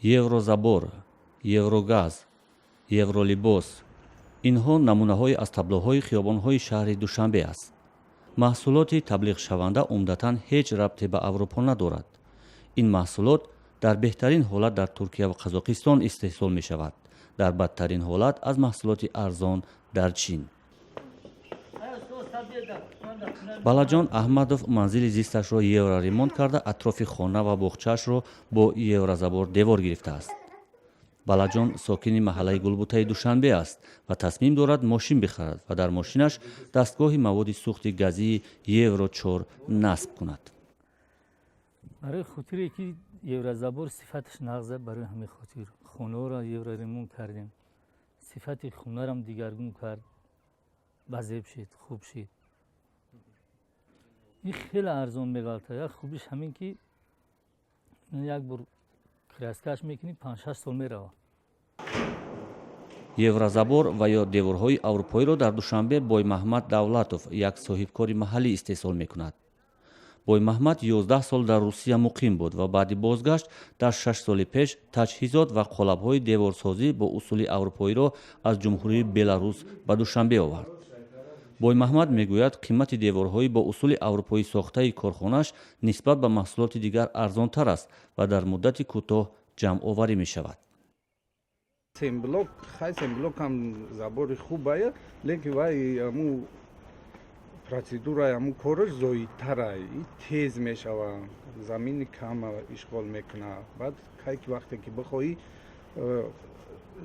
еврозабор, еврогаз, евролибос инҳо намунаҳои аз таблоҳои хиёбонҳои шаҳри Душанбе аст. маҳсулоти таблиғшаванда умдатан ҳеҷ рабте ба Аврупо надорад. ин маҳсулот дар беҳтарин ҳолат дар Туркия ва Қазоқистон истеҳсол мешавад, дар бадтарин ҳолат аз маҳсулоти арзон дар Чин. балаҷон Аҳмадов манзили зисташро евроремонт карда, атрофи хона ва боғчаашро бо еврозабор девор гирифтааст. балаҷон сокини маҳаллаи Гулбутаи Душанбе аст ва тасмим дорад мошин бихарад ва дар мошинаш дастгоҳи маводи сӯхти газии евро 4 насб кунад. برای خاطری که еврозабор صفتش نغزه، برای همین خاطر خونه را евроремонт کردیم. صفت خونه را هم دیگرگون کرد، بزرگ شد، خوب شد. این خیلی ارزان میگالته. یک خوبیش همین که یک بار کراسکاش میکنی 5-6 سال میره. еврозабор ва ё деворҳои аврупоиро дар Душанбе Бой Маҳмад Давлатов, як соҳибкори маҳаллӣ истеҳсол мекунад. Бой Маҳмад 11 сол дар Русия муқим буд ва баъди бозгашт дар 6 соли пеш таҷҳизот ва қолабҳои деворсозӣ бо усули аврупоиро аз ҷумҳурии Беларус ба Душанбе овард. Бой Маҳмад мегӯяд қимати деворҳои бо усули аврупоӣ сохтаи корхонааш нисбат ба маҳсулоти дигар арзонтар аст ва дар муддати кӯтоҳ ҷамъоварӣ мешавад. Семблок ҳам забори хубая, лекин вай аму процедураи аму кораш зоидтара, тез мешава, замини кам ишғол мекуна. Баъд кайки вақте ки бихоҳӣ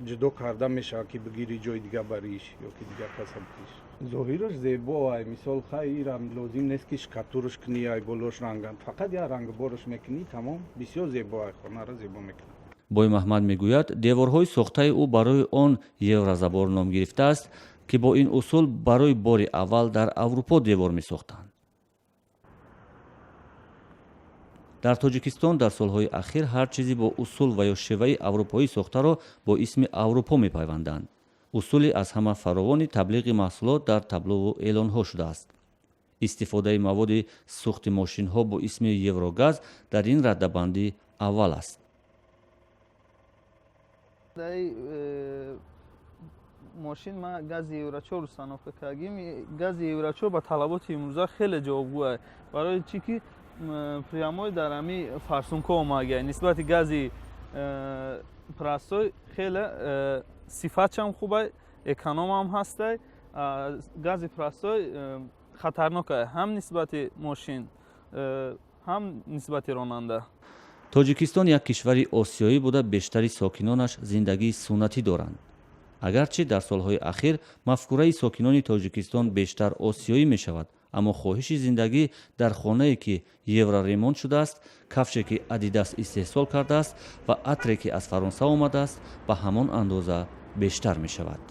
ҷудо карда мешава, ки бигири ҷои дига бариш ё ки дига каса битиш. Зоҳираш зебо ай, мисол хайрам лозим нест ки шкатурш кунӣ ай болош ранган, фақат як рангбораш мекунӣ тамом, бисёр зебо ай, хонара зебо мекунад. Бой Маҳмад мегӯяд, деворҳои сохтаи ӯ барои он еврозабор ном гирифтааст, ки бо ин усул барои бори аввал дар Аврупо девор месохтанд. дар Тоҷикистон дар солҳои ахир ҳар чизе бо усул ва ё шеваи аврупоӣ сохтаро бо исми Аврупо мепайванданд. усули аз ҳама фаровони таблиғи маҳсулот дар таблову эълонҳо шудааст. истифодаи маводи сӯхти мошинҳо бо исми еврогаз дар ин раддабандӣ аввал аст. ماشین ما گاز یورو 4 установка کردیم. گاز یورو 4 با طلبات امروزه خیلی جوابگوه برای چی که پریامای در امی فرسونکو اومده نسبت گاز پراستوی خیلی صفاتش هم خوبه، اکونوم هم هسته. گاز پراستوی خطرناکه هم نسبت ماشین هم نسبت راننده. Тоҷикистон як кишвари осиёӣ буда бештари сокинонаш зиндагии суннатӣ доранд. агарчи дар солҳои ахир мафкураи сокинони Тоҷикистон бештар осиёӣ мешавад, аммо хоҳиши зиндагӣ дар хонае ки евроремонт шудааст, кафше ки Адидас истеҳсол кардааст ва атре ки аз Фаронса омадааст ба ҳамон андоза бештар мешавад.